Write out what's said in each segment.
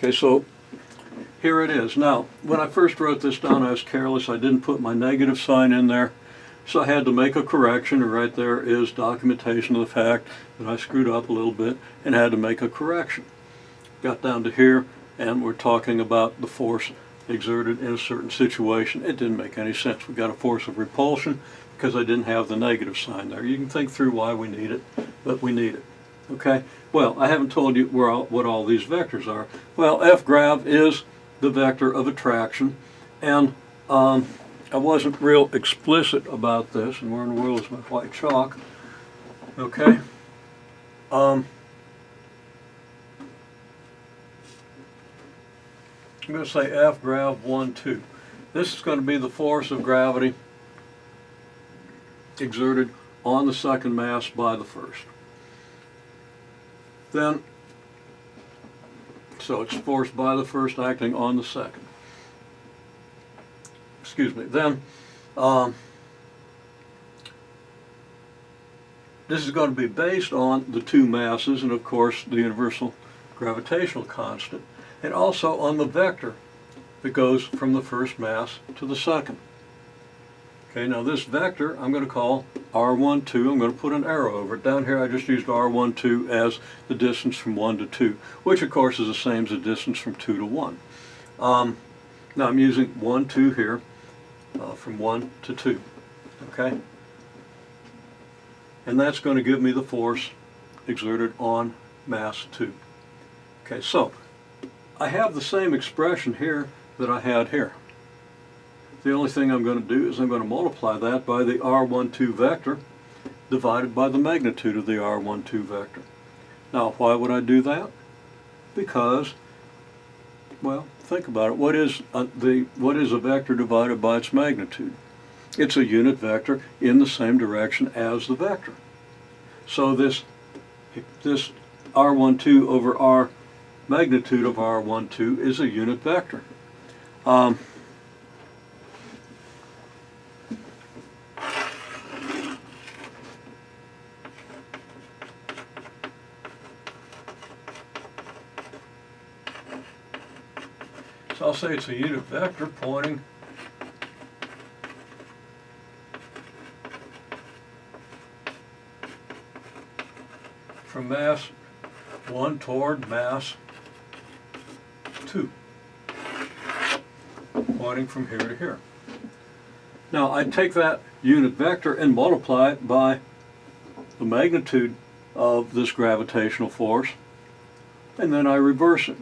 Okay, so here it is. Now, when I first wrote this down, I was careless. I didn't put my negative sign in there. So I had to make a correction, and right there is documentation of the fact that I screwed up a little bit and had to make a correction. Got down to here, and we're talking about the force exerted in a certain situation. It didn't make any sense. We got a force of repulsion because I didn't have the negative sign there. You can think through why we need it, but we need it. Okay? Well, I haven't told you what all these vectors are. Well, F-grav is the vector of attraction, and I wasn't real explicit about this, and where in the world is my white chalk? Okay. I'm going to say F grav 1, 2. This is going to be the force of gravity exerted on the second mass by the first. Then, so it's force by the first acting on the second. Excuse me. Then, this is going to be based on the two masses and, of course, the universal gravitational constant, and also on the vector that goes from the first mass to the second. Okay, now this vector I'm going to call R12. I'm going to put an arrow over it. Down here I just used R12 as the distance from 1 to 2, which of course is the same as the distance from 2 to 1. Now I'm using 1, 2 here. From 1 to 2, okay? And that's going to give me the force exerted on mass 2. Okay, so I have the same expression here that I had here. The only thing I'm going to do is I'm going to multiply that by the R12 vector divided by the magnitude of the R12 vector. Now, why would I do that? Because, well, think about it. What is a vector divided by its magnitude? It's a unit vector in the same direction as the vector. So this R12 over R magnitude of R12 is a unit vector. So I'll say it's a unit vector pointing from mass 1 toward mass 2, pointing from here to here. Now I take that unit vector and multiply it by the magnitude of this gravitational force, and then I reverse it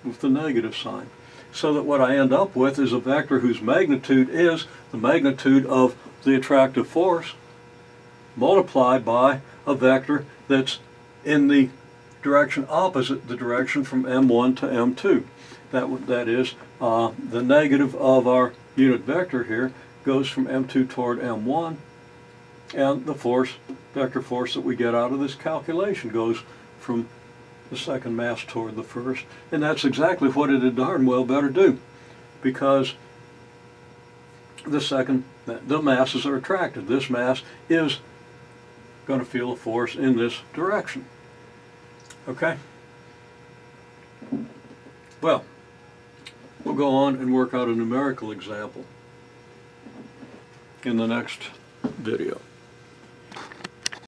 with the negative sign, so that what I end up with is a vector whose magnitude is the magnitude of the attractive force multiplied by a vector that's in the direction opposite the direction from M1 to M2. That is, the negative of our unit vector here goes from M2 toward M1, and the vector force that we get out of this calculation goes from the second mass toward the first, and that's exactly what it had darn well better do, because the masses are attracted. This mass is going to feel a force in this direction. Okay? Well, we'll go on and work out a numerical example in the next video.